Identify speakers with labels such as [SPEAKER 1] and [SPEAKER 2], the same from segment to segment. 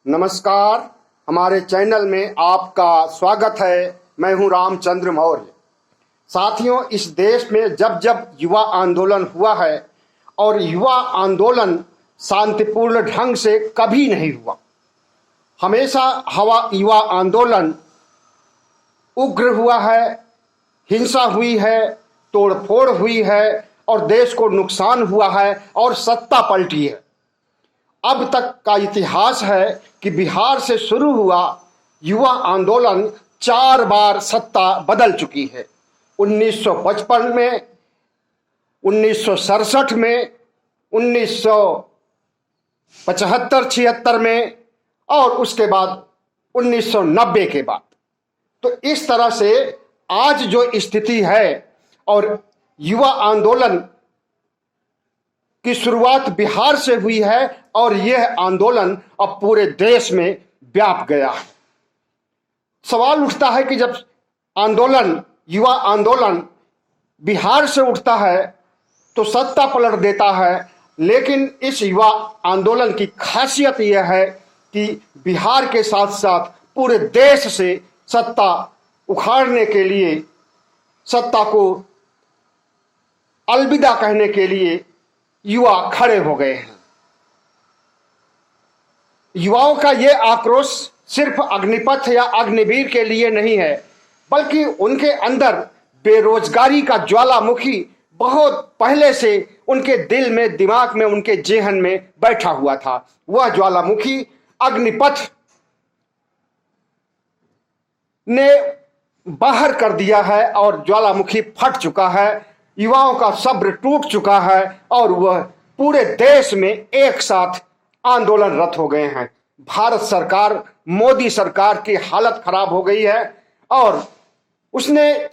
[SPEAKER 1] नमस्कार। हमारे चैनल में आपका स्वागत है। मैं हूं रामचंद्र मौर्य। साथियों, इस देश में जब जब युवा आंदोलन हुआ है और युवा आंदोलन शांतिपूर्ण ढंग से कभी नहीं हुआ। हमेशा युवा आंदोलन उग्र हुआ है, हिंसा हुई है, तोड़फोड़ हुई है और देश को नुकसान हुआ है और सत्ता पलटी है। अब तक का इतिहास है कि बिहार से शुरू हुआ युवा आंदोलन 4 बार सत्ता बदल चुकी है। 1955 में, 1967 में, 1975-76 में और उसके बाद 1990 के बाद। तो इस तरह से आज जो स्थिति है और युवा आंदोलन की शुरुआत बिहार से हुई है और यह आंदोलन अब पूरे देश में व्याप गया है। सवाल उठता है कि जब युवा आंदोलन बिहार से उठता है तो सत्ता पलट देता है, लेकिन इस युवा आंदोलन की खासियत यह है कि बिहार के साथ साथ पूरे देश से सत्ता उखाड़ने के लिए, सत्ता को अलविदा कहने के लिए युवा खड़े हो गए हैं। युवाओं का यह आक्रोश सिर्फ अग्निपथ या अग्निवीर के लिए नहीं है, बल्कि उनके अंदर बेरोजगारी का ज्वालामुखी बहुत पहले से उनके दिल में, दिमाग में, उनके जेहन में बैठा हुआ था। वह ज्वालामुखी अग्निपथ ने बाहर कर दिया है और ज्वालामुखी फट चुका है। युवाओं का सब्र टूट चुका है और वह पूरे देश में एक साथ आंदोलनरत हो गए हैं। भारत सरकार, मोदी सरकार की हालत खराब हो गई है और उसने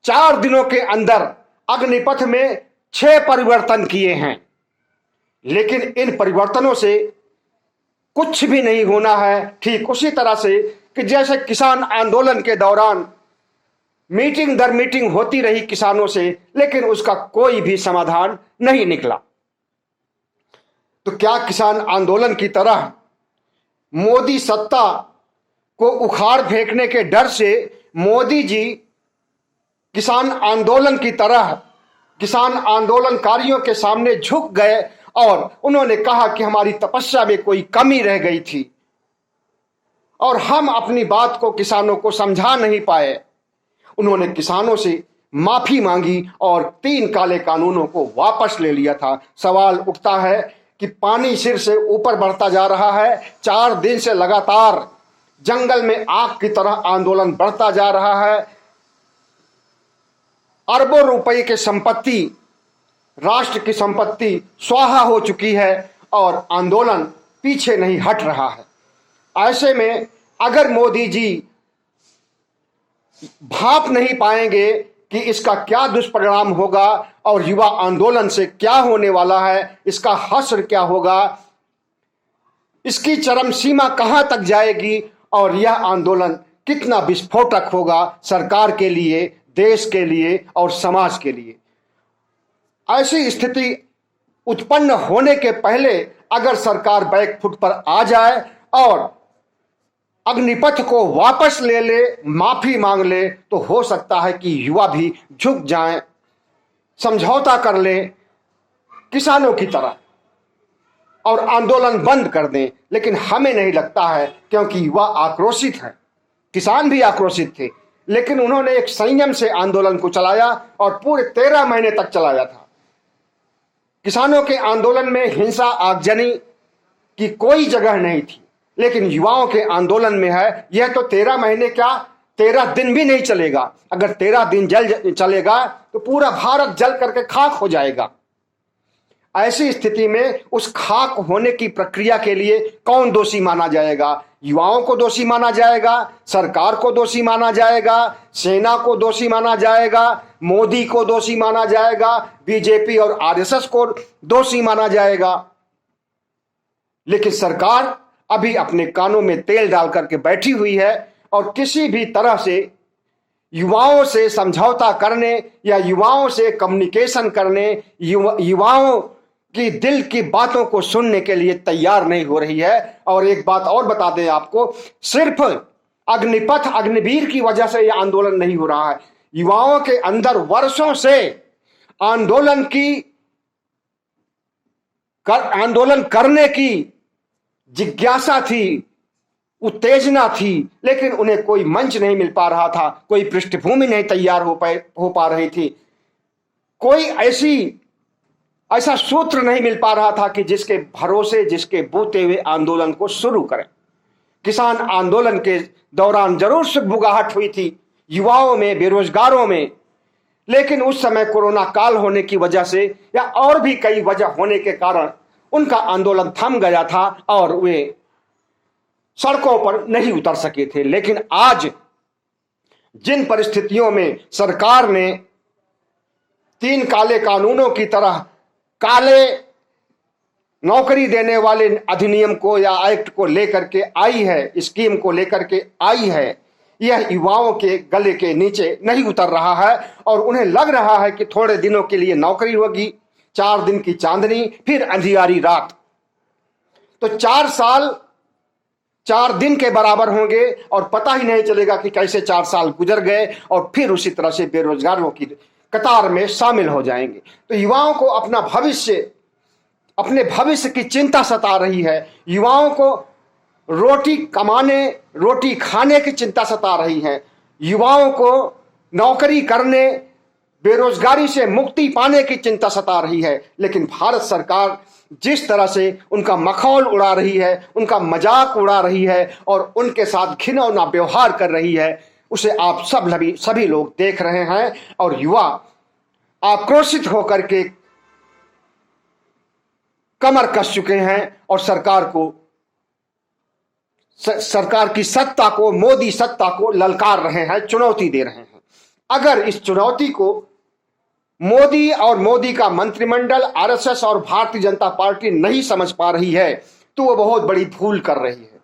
[SPEAKER 1] 4 दिनों के अंदर अग्निपथ में 6 परिवर्तन किए हैं, लेकिन इन परिवर्तनों से कुछ भी नहीं होना है। ठीक उसी तरह से कि जैसे किसान आंदोलन के दौरान मीटिंग दर मीटिंग होती रही किसानों से, लेकिन उसका कोई भी समाधान नहीं निकला। तो क्या किसान आंदोलन की तरह मोदी सत्ता को उखाड़ फेंकने के डर से मोदी जी किसान आंदोलन की तरह किसान आंदोलनकारियों के सामने झुक गए और उन्होंने कहा कि हमारी तपस्या में कोई कमी रह गई थी और हम अपनी बात को किसानों को समझा नहीं पाए। उन्होंने किसानों से माफी मांगी और 3 काले कानूनों को वापस ले लिया था। सवाल उठता है कि पानी सिर से ऊपर बढ़ता जा रहा है। 4 दिन से लगातार जंगल में आग की तरह आंदोलन बढ़ता जा रहा है। अरबों रुपए की संपत्ति, राष्ट्र की संपत्ति स्वाहा हो चुकी है और आंदोलन पीछे नहीं हट रहा है। ऐसे में अगर मोदी जी भाप नहीं पाएंगे कि इसका क्या दुष्परिणाम होगा और युवा आंदोलन से क्या होने वाला है, इसका हश्र क्या होगा, इसकी चरम सीमा कहां तक जाएगी और यह आंदोलन कितना विस्फोटक होगा सरकार के लिए, देश के लिए और समाज के लिए। ऐसी स्थिति उत्पन्न होने के पहले अगर सरकार बैकफुट पर आ जाए और अग्निपथ को वापस ले ले, माफी मांग ले, तो हो सकता है कि युवा भी झुक जाएं, समझौता कर ले किसानों की तरह और आंदोलन बंद कर दें। लेकिन हमें नहीं लगता है, क्योंकि युवा आक्रोशित है, किसान भी आक्रोशित थे, लेकिन उन्होंने एक संयम से आंदोलन को चलाया और पूरे 13 महीने तक चलाया था। किसानों के आंदोलन में हिंसा, आगजनी की कोई जगह नहीं थी, लेकिन युवाओं के आंदोलन में है। यह तो 13 महीने क्या, 13 दिन भी नहीं चलेगा। अगर 13 दिन चलेगा तो पूरा भारत जल करके खाक हो जाएगा। ऐसी स्थिति में उस खाक होने की प्रक्रिया के लिए कौन दोषी माना जाएगा? युवाओं को दोषी माना जाएगा, सरकार को दोषी माना जाएगा, सेना को दोषी माना जाएगा, मोदी को दोषी माना जाएगा, बीजेपी और आरएसएस को दोषी माना जाएगा। लेकिन सरकार अभी अपने कानों में तेल डाल करके बैठी हुई है और किसी भी तरह से युवाओं से समझौता करने या युवाओं से कम्युनिकेशन करने, युवाओं कि दिल की बातों को सुनने के लिए तैयार नहीं हो रही है। और एक बात और बता दें आपको, सिर्फ अग्निपथ अग्निवीर की वजह से यह आंदोलन नहीं हो रहा है। युवाओं के अंदर वर्षों से आंदोलन करने की जिज्ञासा थी, उत्तेजना थी, लेकिन उन्हें कोई मंच नहीं मिल पा रहा था, कोई पृष्ठभूमि नहीं तैयार हो पा रही थी, कोई ऐसा सूत्र नहीं मिल पा रहा था कि जिसके भरोसे, जिसके बूते हुए आंदोलन को शुरू करें। किसान आंदोलन के दौरान जरूर सुगबुगाहट हुई थी युवाओं में, बेरोजगारों में, लेकिन उस समय कोरोना काल होने की वजह से या और भी कई वजह होने के कारण उनका आंदोलन थम गया था और वे सड़कों पर नहीं उतर सके थे। लेकिन आज जिन परिस्थितियों में सरकार ने 3 काले कानूनों की तरह काले नौकरी देने वाले अधिनियम को या एक्ट को लेकर के आई है, स्कीम को लेकर के आई है, यह युवाओं के गले के नीचे नहीं उतर रहा है और उन्हें लग रहा है कि थोड़े दिनों के लिए नौकरी होगी, 4 दिन की चांदनी, फिर अंधियारी रात। तो 4 साल 4 दिन के बराबर होंगे और पता ही नहीं चलेगा कि कैसे 4 साल गुजर गए और फिर उसी तरह से बेरोजगारों की कतार में शामिल हो जाएंगे। तो युवाओं को अपने भविष्य की चिंता सता रही है, युवाओं को रोटी कमाने, रोटी खाने की चिंता सता रही है, युवाओं को नौकरी करने, बेरोजगारी से मुक्ति पाने की चिंता सता रही है। लेकिन भारत सरकार जिस तरह से उनका मखौल उड़ा रही है, उनका मजाक उड़ा रही है और उनके साथ घिनौना व्यवहार कर रही है, उसे आप सभी लोग देख रहे हैं और युवा आक्रोशित होकर के कमर कस चुके हैं और सरकार की सत्ता को, मोदी सत्ता को ललकार रहे हैं, चुनौती दे रहे हैं। अगर इस चुनौती को मोदी और मोदी का मंत्रिमंडल, आरएसएस और भारतीय जनता पार्टी नहीं समझ पा रही है तो वो बहुत बड़ी भूल कर रही है।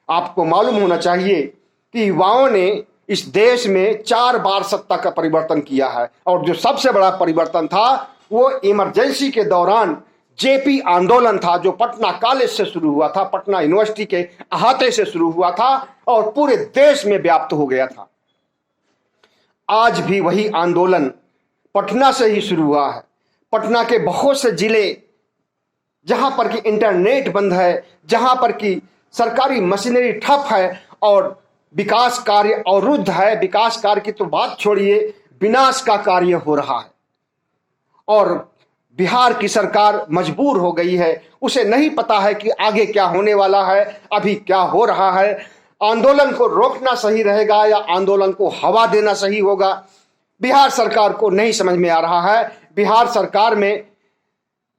[SPEAKER 1] आपको मालूम होना चाहिए कि युवाओं ने इस देश में 4 बार सत्ता का परिवर्तन किया है और जो सबसे बड़ा परिवर्तन था वो इमरजेंसी के दौरान जेपी आंदोलन था, जो पटना कॉलेज से शुरू हुआ था, पटना यूनिवर्सिटी के अहाते से शुरू हुआ था और पूरे देश में व्याप्त हो गया था। आज भी वही आंदोलन पटना से ही शुरू हुआ है। पटना के बहुत से जिले जहां पर कि इंटरनेट बंद है, जहां पर कि सरकारी मशीनरी ठप है और विकास कार्य अवरुद्ध है, विकास कार्य की तो बात छोड़िए, विनाश का कार्य हो रहा है और बिहार की सरकार मजबूर हो गई है। उसे नहीं पता है कि आगे क्या होने वाला है, अभी क्या हो रहा है, आंदोलन को रोकना सही रहेगा या आंदोलन को हवा देना सही होगा, बिहार सरकार को नहीं समझ में आ रहा है। बिहार सरकार में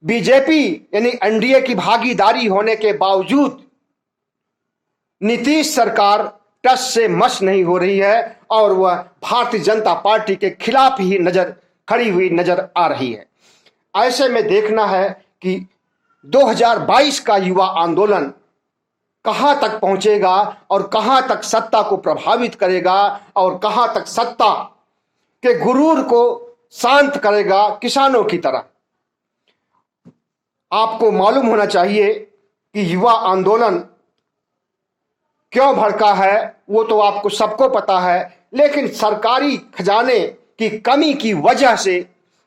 [SPEAKER 1] बीजेपी यानी एनडीए की भागीदारी होने के बावजूद नीतीश सरकार टस से मस नहीं हो रही है और वह भारतीय जनता पार्टी के खिलाफ ही खड़ी हुई नजर आ रही है। ऐसे में देखना है कि 2022 का युवा आंदोलन कहां तक पहुंचेगा और कहां तक सत्ता को प्रभावित करेगा और कहां तक सत्ता के गुरूर को शांत करेगा किसानों की तरह। आपको मालूम होना चाहिए कि युवा आंदोलन क्यों भड़का है, वो तो आपको सबको पता है, लेकिन सरकारी खजाने की कमी की वजह से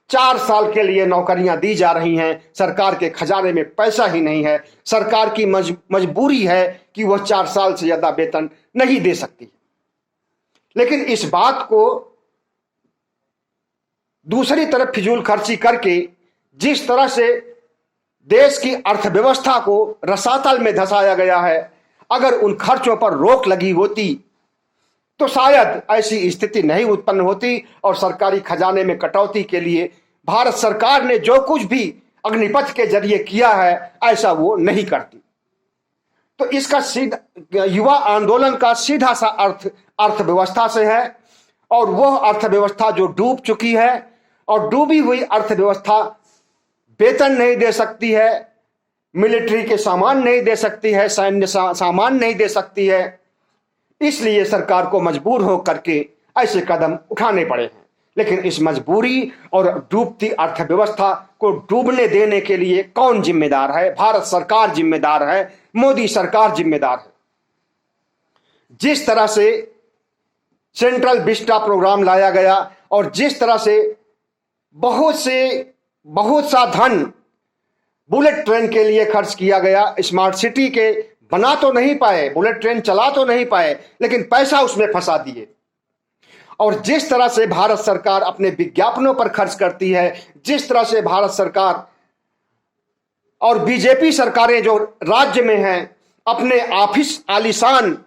[SPEAKER 1] 4 साल के लिए नौकरियां दी जा रही हैं। सरकार के खजाने में पैसा ही नहीं है, सरकार की मजबूरी है कि वह 4 साल से ज्यादा वेतन नहीं दे सकती। लेकिन इस बात को दूसरी तरफ फिजूल खर्ची करके जिस तरह से देश की अर्थव्यवस्था को रसातल में धंसाया गया है, अगर उन खर्चों पर रोक लगी होती तो शायद ऐसी स्थिति नहीं उत्पन्न होती और सरकारी खजाने में कटौती के लिए भारत सरकार ने जो कुछ भी अग्निपथ के जरिए किया है ऐसा वो नहीं करती। तो इसका सीधा युवा आंदोलन का सीधा सा अर्थ अर्थव्यवस्था से है और वह अर्थव्यवस्था जो डूब चुकी है और डूबी हुई अर्थव्यवस्था वेतन नहीं दे सकती है, मिलिट्री के सामान नहीं दे सकती है, सैन्य सामान नहीं दे सकती है, इसलिए सरकार को मजबूर हो करके ऐसे कदम उठाने पड़े हैं। लेकिन इस मजबूरी और डूबती अर्थव्यवस्था को डूबने देने के लिए कौन जिम्मेदार है? भारत सरकार जिम्मेदार है, मोदी सरकार जिम्मेदार है। जिस तरह से सेंट्रल विस्टा प्रोग्राम लाया गया और जिस तरह से बहुत सा धन बुलेट ट्रेन के लिए खर्च किया गया, स्मार्ट सिटी के बना तो नहीं पाए, बुलेट ट्रेन चला तो नहीं पाए, लेकिन पैसा उसमें फंसा दिए। और जिस तरह से भारत सरकार अपने विज्ञापनों पर खर्च करती है, जिस तरह से भारत सरकार और बीजेपी सरकारें जो राज्य में हैं अपने ऑफिस आलीशान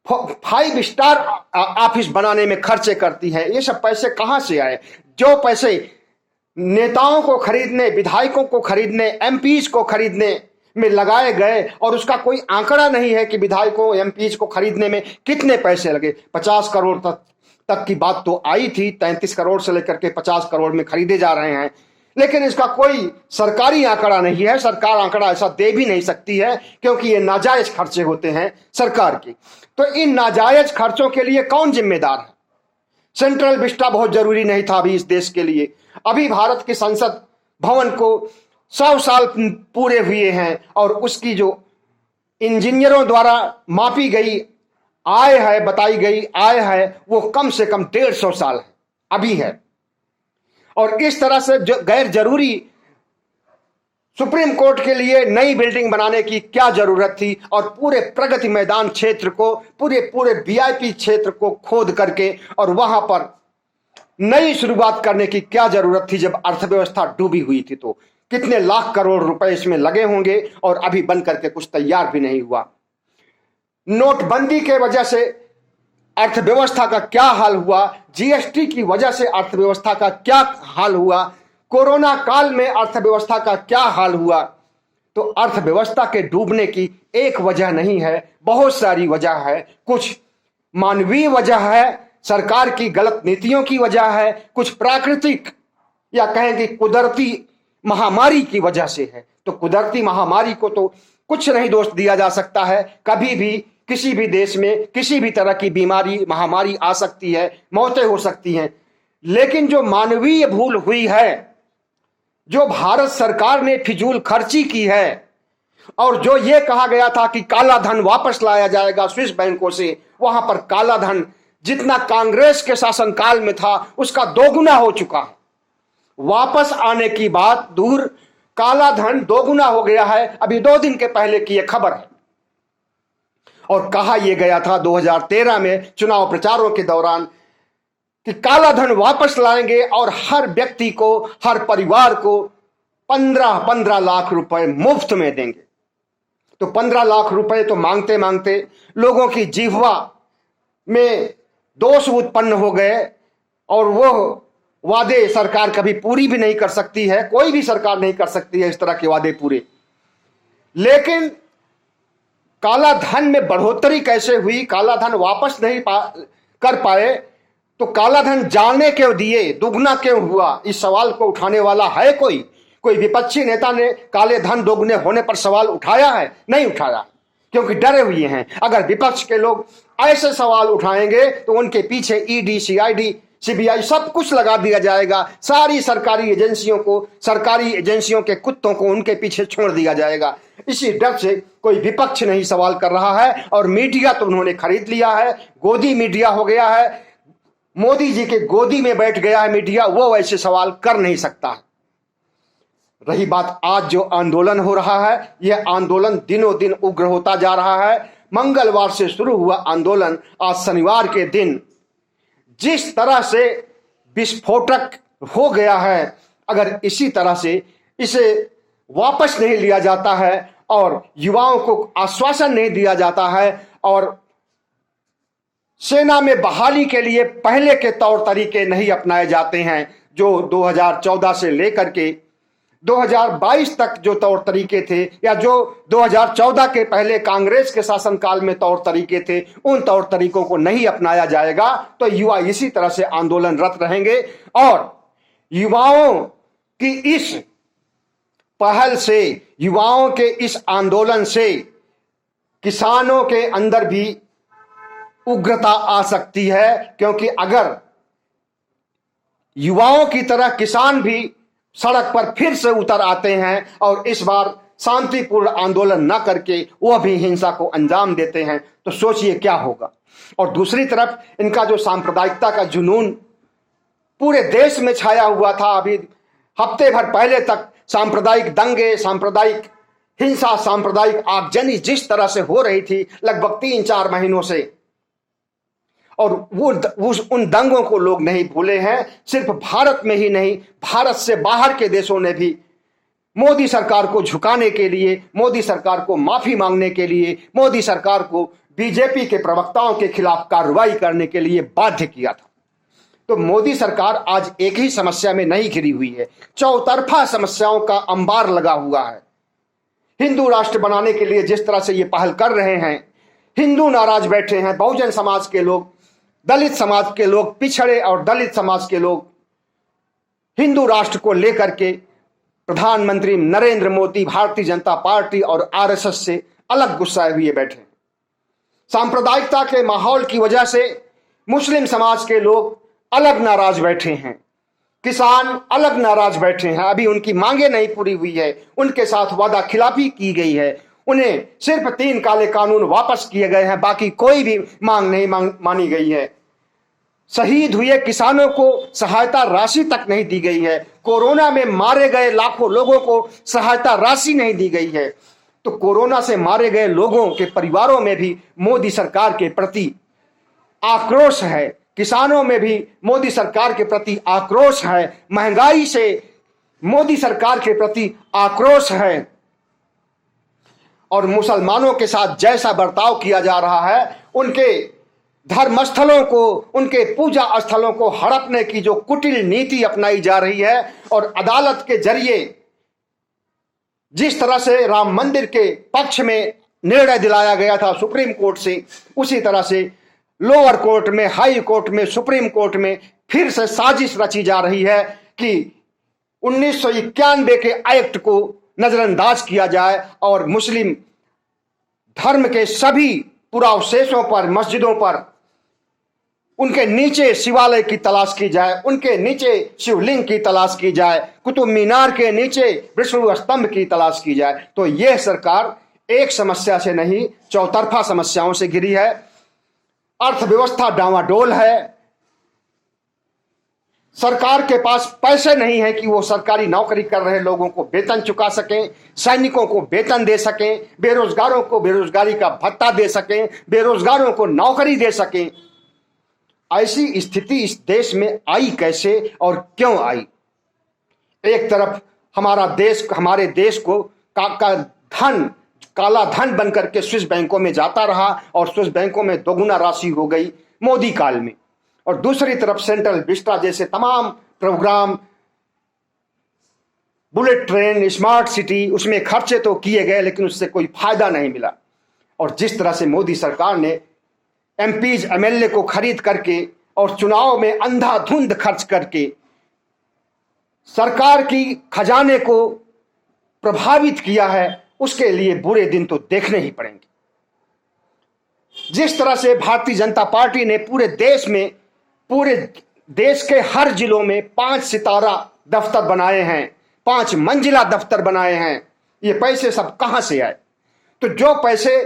[SPEAKER 1] 5 स्टार ऑफिस बनाने में खर्चे करती है, ये सब पैसे कहां से आए? जो पैसे नेताओं को खरीदने, विधायकों को खरीदने, एमपीज को खरीदने में लगाए गए और उसका कोई आंकड़ा नहीं है कि विधायकों एमपीज को खरीदने में कितने पैसे लगे। 50 करोड़ तक की बात तो आई थी, 33 करोड़ से लेकर के 50 करोड़ में खरीदे जा रहे हैं, लेकिन इसका कोई सरकारी आंकड़ा नहीं है। सरकार आंकड़ा ऐसा दे भी नहीं सकती है क्योंकि ये नाजायज खर्चे होते हैं सरकार की। तो इन नाजायज खर्चों के लिए कौन जिम्मेदार है? सेंट्रल विस्टा बहुत जरूरी नहीं था अभी इस देश के लिए। अभी भारत के संसद भवन को 100 साल पूरे हुए हैं और उसकी जो इंजीनियरों द्वारा मापी गई आय है, बताई गई आय है, वो कम से कम 150 साल है अभी है। और इस तरह से गैर जरूरी सुप्रीम कोर्ट के लिए नई बिल्डिंग बनाने की क्या जरूरत थी? और पूरे प्रगति मैदान क्षेत्र को, पूरे वीआईपी क्षेत्र को खोद करके और वहां पर नई शुरुआत करने की क्या जरूरत थी जब अर्थव्यवस्था डूबी हुई थी? तो कितने लाख करोड़ रुपए इसमें लगे होंगे और अभी बन करके कुछ तैयार भी नहीं हुआ। नोटबंदी के वजह से अर्थव्यवस्था का क्या हाल हुआ, जीएसटी की वजह से अर्थव्यवस्था का क्या हाल हुआ, कोरोना काल में अर्थव्यवस्था का क्या हाल हुआ। तो अर्थव्यवस्था के डूबने की एक वजह नहीं है, बहुत सारी वजह है। कुछ मानवीय वजह है, सरकार की गलत नीतियों की वजह है, कुछ प्राकृतिक या कहें कि कुदरती महामारी की वजह से है। तो कुदरती महामारी को तो कुछ नहीं दोष दिया जा सकता है। कभी भी किसी भी देश में किसी भी तरह की बीमारी, महामारी आ सकती है, मौतें हो सकती हैं, लेकिन जो मानवीय भूल हुई है, जो भारत सरकार ने फिजूल खर्ची की है और जो ये कहा गया था कि काला धन वापस लाया जाएगा स्विस बैंकों से, वहां पर काला धन जितना कांग्रेस के शासनकाल में था उसका दोगुना हो चुका है। वापस आने की बात दूर, काला धन दोगुना हो गया है। अभी 2 दिन के पहले की यह खबर है। और कहा यह गया था 2013 में चुनाव प्रचारों के दौरान कि काला धन वापस लाएंगे और हर व्यक्ति को, हर परिवार को 15-15 लाख रुपए मुफ्त में देंगे। तो 15 लाख रुपए तो मांगते मांगते लोगों की जिह्वा में दोष उत्पन्न हो गए और वो वादे सरकार कभी पूरी भी नहीं कर सकती है। कोई भी सरकार नहीं कर सकती है इस तरह के वादे पूरे। लेकिन काला धन में बढ़ोतरी कैसे हुई, काला धन वापस नहीं कर पाए, तो काला धन जाने क्यों दिए, दुगना क्यों हुआ? इस सवाल को उठाने वाला है कोई विपक्षी नेता ने काले धन दोगुने होने पर सवाल उठाया है? नहीं उठाया, क्योंकि डरे हुए हैं। अगर विपक्ष के लोग ऐसे सवाल उठाएंगे तो उनके पीछे ईडी, सीआईडी, सीबीआई सब कुछ लगा दिया जाएगा। सारी सरकारी एजेंसियों के कुत्तों को उनके पीछे छोड़ दिया जाएगा। इसी डर से कोई विपक्ष नहीं सवाल कर रहा है। और मीडिया तो उन्होंने खरीद लिया है, गोदी मीडिया हो गया है, मोदी जी के गोदी में बैठ गया है मीडिया, वो ऐसे सवाल कर नहीं सकता है। रही बात आज जो आंदोलन हो रहा है, यह आंदोलन दिनों दिन उग्र होता जा रहा है। मंगलवार से शुरू हुआ आंदोलन आज शनिवार के दिन जिस तरह से विस्फोटक हो गया है, अगर इसी तरह से इसे वापस नहीं लिया जाता है और युवाओं को आश्वासन नहीं दिया जाता है और सेना में बहाली के लिए पहले के तौर तरीके नहीं अपनाए जाते हैं, जो 2014 से लेकर के 2022 तक जो तौर तरीके थे या जो 2014 के पहले कांग्रेस के शासनकाल में तौर तरीके थे, उन तौर तरीकों को नहीं अपनाया जाएगा तो युवा इसी तरह से आंदोलनरत रहेंगे। और युवाओं की इस पहल से, युवाओं के इस आंदोलन से किसानों के अंदर भी उग्रता आ सकती है, क्योंकि अगर युवाओं की तरह किसान भी सड़क पर फिर से उतर आते हैं और इस बार शांतिपूर्ण आंदोलन न करके वह भी हिंसा को अंजाम देते हैं। तो सोचिए क्या होगा। और दूसरी तरफ इनका जो सांप्रदायिकता का जुनून पूरे देश में छाया हुआ था, अभी हफ्ते भर पहले तक सांप्रदायिक दंगे, सांप्रदायिक हिंसा, सांप्रदायिक आगजनी जिस तरह से हो रही थी लगभग 3-4 महीनों से, और वो उन दंगों को लोग नहीं भूले हैं। सिर्फ भारत में ही नहीं, भारत से बाहर के देशों ने भी मोदी सरकार को झुकाने के लिए, मोदी सरकार को माफी मांगने के लिए, मोदी सरकार को बीजेपी के प्रवक्ताओं के खिलाफ कार्रवाई करने के लिए बाध्य किया था। तो मोदी सरकार आज एक ही समस्या में नहीं घिरी हुई है, चौतरफा समस्याओं का अंबार लगा हुआ है। हिंदू राष्ट्र बनाने के लिए जिस तरह से ये पहल कर रहे हैं, हिंदू नाराज बैठे हैं, बहुजन समाज के लोग, दलित समाज के लोग, पिछड़े और दलित समाज के लोग हिंदू राष्ट्र को लेकर के प्रधानमंत्री नरेंद्र मोदी, भारतीय जनता पार्टी और आरएसएस से अलग गुस्साए हुए बैठे। सांप्रदायिकता के माहौल की वजह से मुस्लिम समाज के लोग अलग नाराज बैठे हैं, किसान अलग नाराज बैठे हैं। अभी उनकी मांगे नहीं पूरी हुई है, उनके साथ वादा खिलाफी की गई है, उन्हें सिर्फ 3 काले कानून वापस किए गए हैं, बाकी कोई भी मांग नहीं मानी गई है। शहीद हुए किसानों को सहायता राशि तक नहीं दी गई है, कोरोना में मारे गए लाखों लोगों को सहायता राशि नहीं दी गई है। तो कोरोना से मारे गए लोगों के परिवारों में भी मोदी सरकार के प्रति आक्रोश है, किसानों में भी मोदी सरकार के प्रति आक्रोश है, महंगाई से मोदी सरकार के प्रति आक्रोश है, और मुसलमानों के साथ जैसा बर्ताव किया जा रहा है, उनके धर्मस्थलों को, उनके पूजा स्थलों को हड़पने की जो कुटिल नीति अपनाई जा रही है, और अदालत के जरिए जिस तरह से राम मंदिर के पक्ष में निर्णय दिलाया गया था सुप्रीम कोर्ट से, उसी तरह से लोअर कोर्ट में, हाई कोर्ट में, सुप्रीम कोर्ट में फिर से साजिश रची जा रही है कि 1991 के एक्ट को नजरअंदाज किया जाए और मुस्लिम धर्म के सभी पुरावशेषों पर, मस्जिदों पर, उनके नीचे शिवालय की तलाश की जाए, उनके नीचे शिवलिंग की तलाश की जाए, कुतुब मीनार के नीचे विष्णु स्तंभ की तलाश की जाए। तो यह सरकार एक समस्या से नहीं, चौतरफा समस्याओं से घिरी है। अर्थव्यवस्था डावाडोल है, सरकार के पास पैसे नहीं है कि वो सरकारी नौकरी कर रहे लोगों को वेतन चुका सकें, सैनिकों को वेतन दे सकें, बेरोजगारों को बेरोजगारी का भत्ता दे सकें, बेरोजगारों को नौकरी दे सकें। ऐसी स्थिति इस देश में आई कैसे और क्यों आई? एक तरफ हमारा देश, हमारे देश को का धन, काला धन बनकर के स्विस बैंकों में जाता रहा और स्विस बैंकों में दोगुना राशि हो गई मोदी काल में, और दूसरी तरफ सेंट्रल विस्टा जैसे तमाम programme, bullet train, smart city, उसमें खर्चे तो किए गए लेकिन उससे कोई फायदा नहीं मिला। और जिस तरह से मोदी सरकार ने एमपीज, एमएलए को खरीद करके और चुनाव में अंधाधुंध खर्च करके सरकार की खजाने को प्रभावित किया है, उसके लिए बुरे दिन तो देखने ही पड़ेंगे। जिस तरह से भारतीय जनता पार्टी ने पूरे देश के हर जिलों में 5 सितारा दफ्तर बनाए हैं, 5 मंजिला दफ्तर बनाए हैं, ये पैसे सब कहां से आए? तो जो पैसे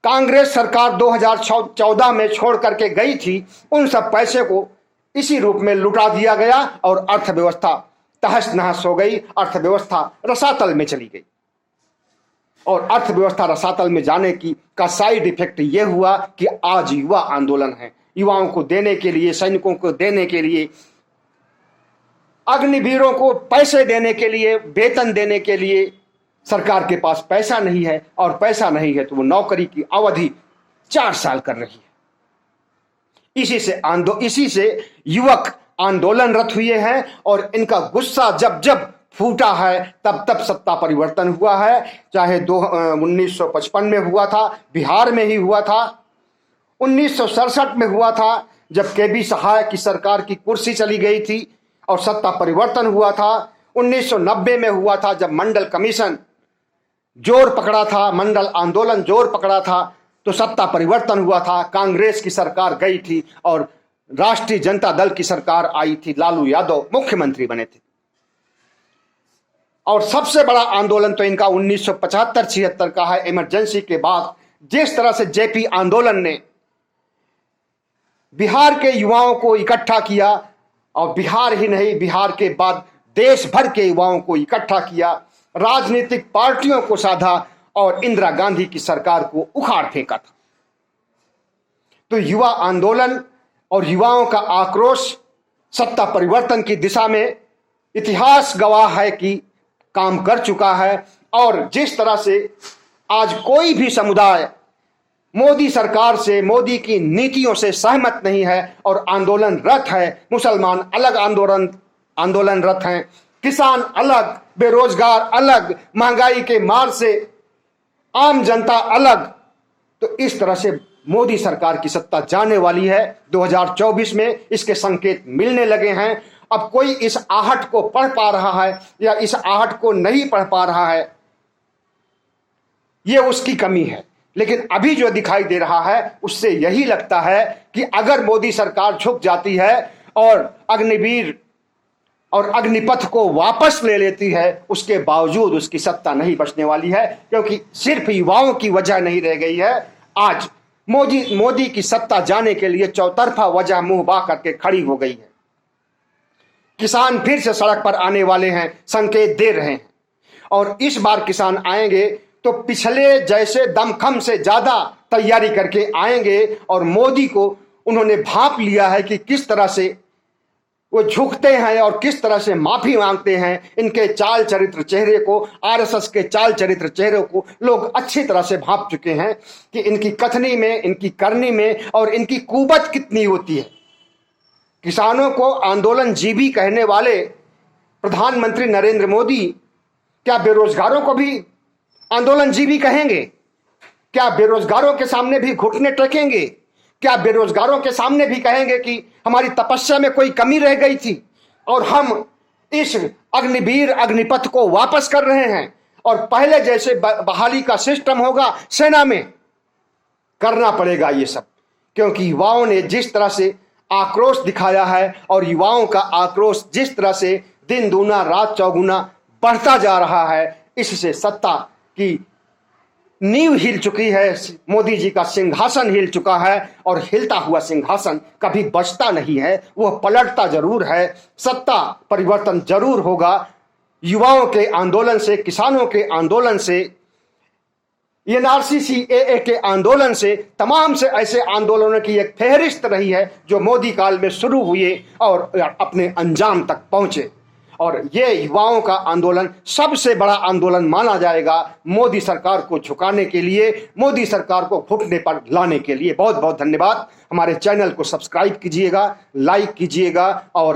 [SPEAKER 1] कांग्रेस सरकार 2014 में छोड़ करके गई थी, उन सब पैसे को इसी रूप में लुटा दिया गया और अर्थव्यवस्था तहस नहस हो गई, अर्थव्यवस्था रसातल में चली गई। और अर्थव्यवस्था रसातल में जाने का साइड इफेक्ट यह हुआ कि आज युवा आंदोलन है। युवाओं को देने के लिए, सैनिकों को देने के लिए, अग्निवीरों को पैसे देने के लिए, वेतन देने के लिए सरकार के पास पैसा नहीं है, और पैसा नहीं है तो वो नौकरी की अवधि 4 साल कर रही है। इसी से युवक आंदोलनरत हुए हैं, और इनका गुस्सा जब जब फूटा है तब तब सत्ता परिवर्तन हुआ है। चाहे 1955 में हुआ था, बिहार में ही हुआ था, 1967 में हुआ था जब केबी सहाय की सरकार की कुर्सी चली गई थी और सत्ता परिवर्तन हुआ था, 1990 में हुआ था जब मंडल कमीशन जोर पकड़ा था, मंडल आंदोलन जोर पकड़ा था, तो सत्ता परिवर्तन हुआ था, कांग्रेस की सरकार गई थी और राष्ट्रीय जनता दल की सरकार आई थी, लालू यादव मुख्यमंत्री बने थे। और सबसे बड़ा आंदोलन तो इनका 1975-76 का है। इमरजेंसी के बाद जिस तरह से जेपी आंदोलन ने बिहार के युवाओं को इकट्ठा किया, और बिहार ही नहीं, बिहार के बाद देश भर के युवाओं को इकट्ठा किया, राजनीतिक पार्टियों को साधा और इंदिरा गांधी की सरकार को उखाड़ फेंका था। तो युवा आंदोलन और युवाओं का आक्रोश सत्ता परिवर्तन की दिशा में इतिहास गवाह है कि काम कर चुका है। और जिस तरह से आज कोई भी समुदाय मोदी सरकार से, मोदी की नीतियों से सहमत नहीं है और आंदोलनरत है। मुसलमान अलग आंदोलनरत हैं, किसान अलग, बेरोजगार अलग, महंगाई के मार से आम जनता अलग। तो इस तरह से मोदी सरकार की सत्ता जाने वाली है। 2024 में इसके संकेत मिलने लगे हैं। अब कोई इस आहट को पढ़ पा रहा है या इस आहट को नहीं पढ़ पा रहा है, यह उसकी कमी है। लेकिन अभी जो दिखाई दे रहा है उससे यही लगता है कि अगर मोदी सरकार झुक जाती है और अग्निवीर और अग्निपथ को वापस ले लेती है, उसके बावजूद उसकी सत्ता नहीं बचने वाली है। क्योंकि सिर्फ युवाओं की वजह नहीं रह गई है, आज मोदी की सत्ता जाने के लिए चौतरफा वजह मुंह बा करके खड़ी हो गई है। किसान फिर से सड़क पर आने वाले हैं, संकेत दे रहे हैं। और इस बार किसान आएंगे तो पिछले जैसे दमखम से ज्यादा तैयारी करके आएंगे। और मोदी को उन्होंने भांप लिया है कि किस तरह से वो झुकते हैं और किस तरह से माफी मांगते हैं। इनके चाल चरित्र चेहरे को, आरएसएस के चाल चरित्र चेहरे को लोग अच्छी तरह से भांप चुके हैं कि इनकी कथनी में, इनकी करनी में और इनकी कुवत कितनी होती है। किसानों को आंदोलन जीवी कहने वाले प्रधानमंत्री नरेंद्र मोदी क्या बेरोजगारों को भी आंदोलन जीवी कहेंगे? क्या बेरोजगारों के सामने भी घुटने टेकेंगे? क्या बेरोजगारों के सामने भी कहेंगे कि हमारी तपस्या में कोई कमी रह गई थी और हम इस अग्निवीर अग्निपथ को वापस कर रहे हैं और पहले जैसे बहाली का सिस्टम होगा सेना में? करना पड़ेगा ये सब, क्योंकि युवाओं ने जिस तरह से आक्रोश दिखाया है और युवाओं का आक्रोश जिस तरह से दिन दूना रात चौगुना बढ़ता जा रहा है, इससे सत्ता की नींव हिल चुकी है। मोदी जी का सिंहासन हिल चुका है और हिलता हुआ सिंहासन कभी बचता नहीं है, वह पलटता जरूर है। सत्ता परिवर्तन जरूर होगा। युवाओं के आंदोलन से, किसानों के आंदोलन से, एनआरसी सीएए के आंदोलन से, तमाम से ऐसे आंदोलनों की एक फहरिस्त रही है जो मोदी काल में शुरू हुए और अपने अंजाम तक पहुंचे। और ये युवाओं का आंदोलन सबसे बड़ा आंदोलन माना जाएगा मोदी सरकार को झुकाने के लिए, मोदी सरकार को घुटने पर लाने के लिए। बहुत बहुत धन्यवाद। हमारे चैनल को सब्सक्राइब कीजिएगा, लाइक कीजिएगा और